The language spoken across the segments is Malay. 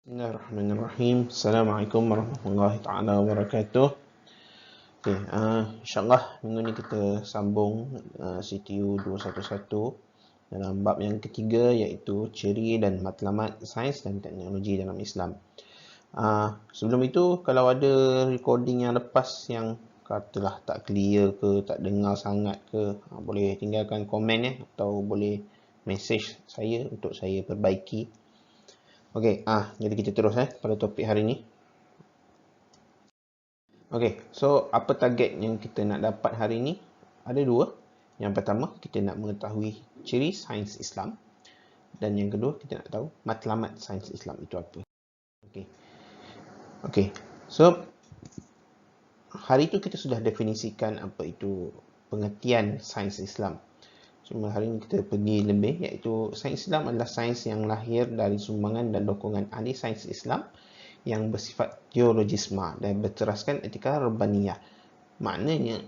Bismillahirrahmanirrahim. Assalamualaikum warahmatullahi taala wabarakatuh. Okey, insya-Allah minggu ni kita sambung CTU 211 dalam bab yang ketiga iaitu ciri dan matlamat sains dan teknologi dalam Islam. Sebelum itu, kalau ada recording yang lepas yang katalah tak clear ke, tak dengar sangat ke, boleh tinggalkan komen atau boleh message saya untuk saya perbaiki. Okey, jadi kita terus pada topik hari ni. Okey, so apa target yang kita nak dapat hari ni? Ada dua. Yang pertama, kita nak mengetahui ciri sains Islam. Dan yang kedua, kita nak tahu matlamat sains Islam itu apa. Okey, so hari itu kita sudah definisikan apa itu pengertian sains Islam. Cuma hari ini kita pergi lebih, iaitu sains Islam adalah sains yang lahir dari sumbangan dan dukungan ahli sains Islam yang bersifat teologisme dan berteraskan etika rabbaniyah. Maknanya,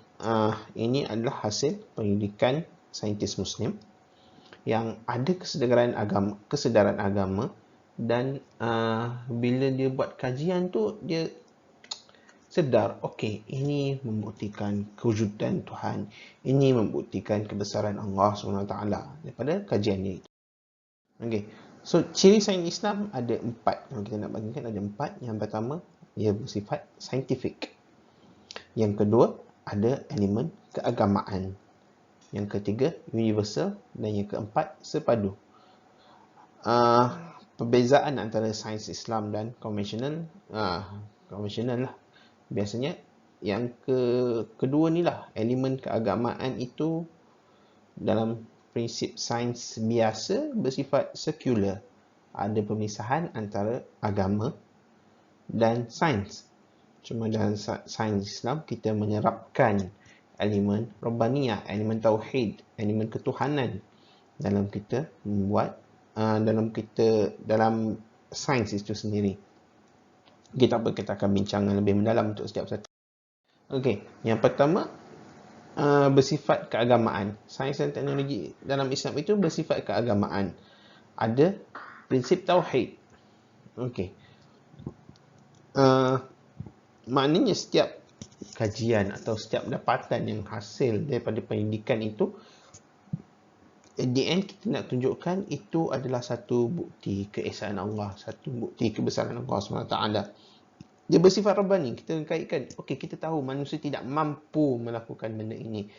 ini adalah hasil pendidikan saintis Muslim yang ada kesedaran agama dan bila dia buat kajian tu, dia sedar, okey, ini membuktikan kewujudan Tuhan, ini membuktikan kebesaran Allah SWT daripada kajian dia itu. Okey, so ciri sains Islam ada 4 yang kita nak bagikan, ada 4. Yang pertama, ia bersifat saintifik. Yang kedua, ada elemen keagamaan. Yang ketiga, universal. Dan yang keempat, sepadu. Perbezaan antara sains Islam dan konvensional lah. Biasanya yang kedua ni lah, elemen keagamaan itu dalam prinsip sains biasa bersifat sekular. Ada pemisahan antara agama dan sains. Cuma dalam sains Islam kita menyerapkan elemen rabbaniyah, elemen tauhid, elemen ketuhanan dalam kita membuat dalam sains itu sendiri. Kita akan bincang lebih mendalam untuk setiap satu. Okey, yang pertama bersifat keagamaan. Sains dan teknologi dalam Islam itu bersifat keagamaan. Ada prinsip tauhid. Okey. Maknanya setiap kajian atau setiap dapatan yang hasil daripada pendidikan itu, at the end kita nak tunjukkan itu adalah satu bukti keesaan Allah, satu bukti kebesaran Allah SWT. Dia bersifat rabbani. Kita kaitkan, okey, kita tahu manusia tidak mampu melakukan benda ini.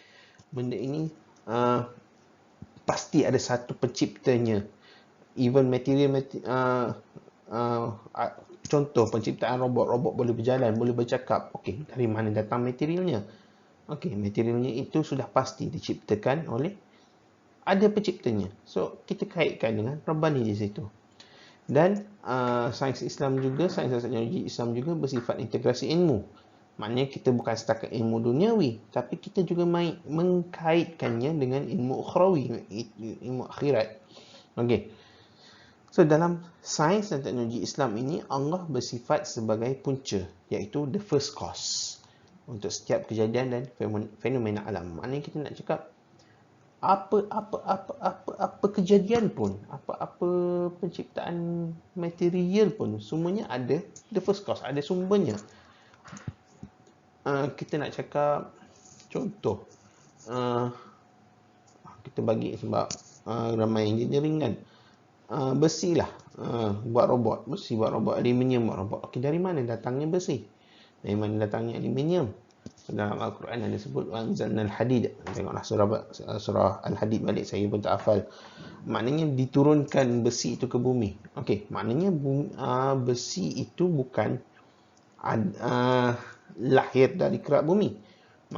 Benda ini pasti ada satu penciptanya. Even contoh penciptaan robot boleh berjalan, boleh bercakap. Okey, dari mana datang materialnya? Okey, materialnya itu sudah pasti diciptakan oleh ada penciptanya. So, kita kaitkan dengan rabbani di situ. Dan sains Islam juga, sains dan teknologi Islam juga bersifat integrasi ilmu. Maknanya kita bukan setakat ilmu duniawi, tapi kita juga mengkaitkannya dengan ilmu ukhrawi, ilmu akhirat. Okey. So, dalam sains dan teknologi Islam ini, Allah bersifat sebagai punca, iaitu the first cause untuk setiap kejadian dan fenomena alam. Maknanya kita nak cakap apa kejadian pun, apa penciptaan material pun, semuanya ada the first cause, ada sumbernya. Kita nak cakap contoh, kita bagi sebab ramai engineering kan, besi lah, buat robot, aluminium buat robot. Okey, dari mana datangnya besi? Dari mana datangnya aluminium? Dalam Al-Quran ada sebut anzalnal hadid. Tengoklah surah Al-Hadid balik, saya pun tak hafal. Maknanya diturunkan besi itu ke bumi. Okey, maknanya besi itu bukan lahir dari kerak bumi.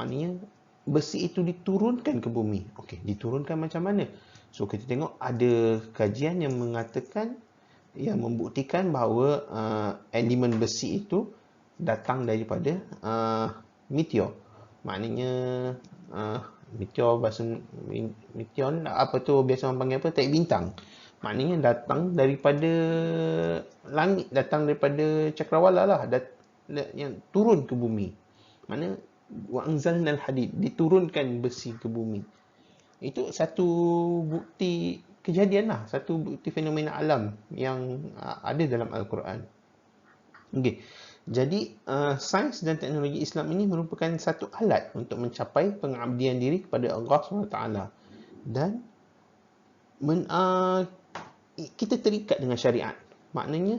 Maknanya besi itu diturunkan ke bumi. Okey, diturunkan macam mana? So kita tengok ada kajian yang mengatakan, yang membuktikan bahawa elemen besi itu datang daripada meteor. Maknanya meteor, bahasa meteor apa tu biasa orang panggil apa, taik bintang. Maknanya datang daripada langit, datang daripada cakrawala lah, yang turun ke bumi. Maknanya wa anzalnal hadid, diturunkan besi ke bumi. Itu satu bukti kejadian lah, satu bukti fenomena alam yang ada dalam Al-Quran. Okey. Jadi sains dan teknologi Islam ini merupakan satu alat untuk mencapai pengabdian diri kepada Allah SWT. Dan kita terikat dengan syariat. Maknanya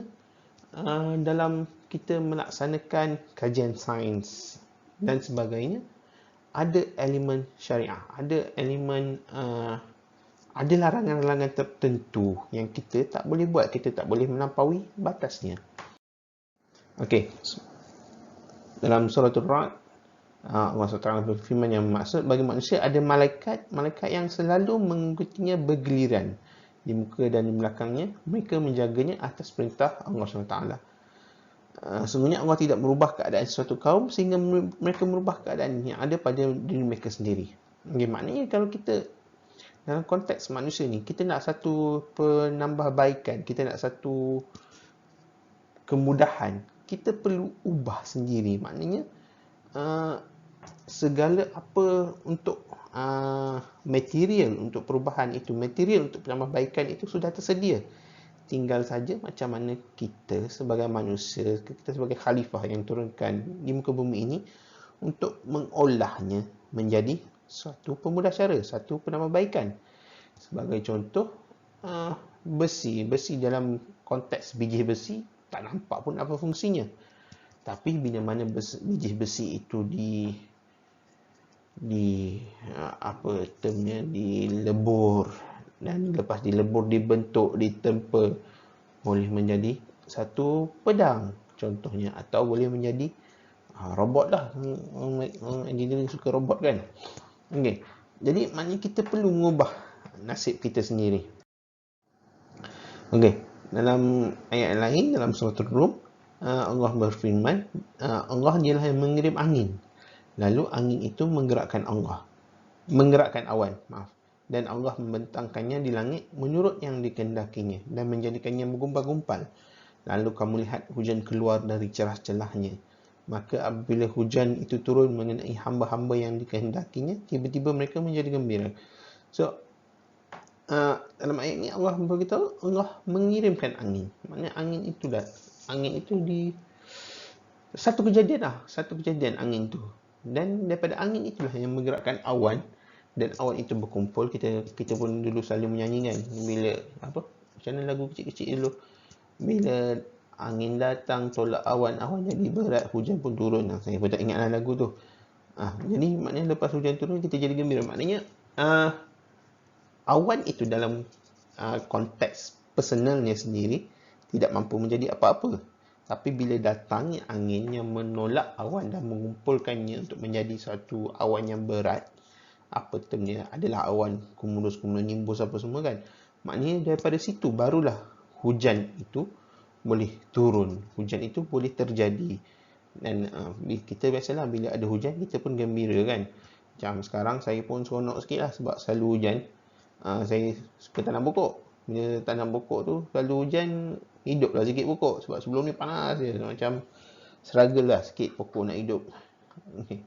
dalam kita melaksanakan kajian sains dan sebagainya, ada elemen syariah, ada elemen ada larangan-larangan tertentu yang kita tak boleh buat, kita tak boleh melampaui batasnya. Okey. Dalam surah Ar-Ra'd, Allah SWT berfirman yang maksud bagi manusia ada malaikat yang selalu mengikutinya bergiliran di muka dan di belakangnya, mereka menjaganya atas perintah Allah SWT. Sesungguhnya Allah tidak merubah keadaan sesuatu kaum sehingga mereka merubah keadaan yang ada pada diri mereka sendiri. Okay, maknanya kalau kita dalam konteks manusia ni, kita nak satu penambahbaikan, kita nak satu kemudahan, kita perlu ubah sendiri. Maknanya segala apa untuk material untuk perubahan itu, material untuk penambahbaikan itu sudah tersedia. Tinggal saja macam mana kita sebagai manusia, kita sebagai khalifah yang turunkan di muka bumi ini untuk mengolahnya menjadi suatu pemudasyara, satu penambahbaikan. Sebagai contoh, besi dalam konteks biji besi tak nampak pun apa fungsinya. Tapi bila mana biji besi itu dilebur, dan lepas dilebur dibentuk, ditempa, boleh menjadi satu pedang contohnya, atau boleh menjadi robot lah. Orang engineering suka robot kan. Okay. Jadi maknanya kita perlu mengubah nasib kita sendiri. Okay. Dalam ayat lain dalam surah Ar-Rum, Allah berfirman, Allah dialah yang mengirim angin, lalu angin itu menggerakkan awan, dan Allah membentangkannya di langit menurut yang dikehendakinya dan menjadikannya menggumpal-gumpal. Lalu kamu lihat hujan keluar dari celah-celahnya. Maka apabila hujan itu turun mengenai hamba-hamba yang dikehendakinya, tiba-tiba mereka menjadi gembira. So, dalam ayat ini Allah beritahu Allah mengirimkan angin. Maknanya angin itu satu kejadian angin itu. Dan daripada angin itulah yang menggerakkan awan, dan awan itu berkumpul. Kita pun dulu selalu menyanyi kan, bila macam mana lagu kecil-kecil dulu, bila angin datang tolak awan jadi berat, hujan pun turun. Saya pun tak ingatlah lagu tu. Jadi maknanya lepas hujan turun kita jadi gembira. Maknanya awan itu dalam konteks personalnya sendiri tidak mampu menjadi apa-apa. Tapi bila datangnya angin yang menolak awan dan mengumpulkannya untuk menjadi satu awan yang berat, apa termnya adalah awan cumulus nimbus apa semua kan. Maknanya daripada situ barulah hujan itu boleh turun, hujan itu boleh terjadi. Dan kita biasalah bila ada hujan kita pun gembira kan. Macam sekarang saya pun seronok sikit lah sebab selalu hujan. Saya suka tanam pokok. Bila tanam pokok tu selalu hujan, hiduplah sikit pokok. Sebab sebelum ni panas je, macam struggle lah sikit pokok nak hidup. Okay.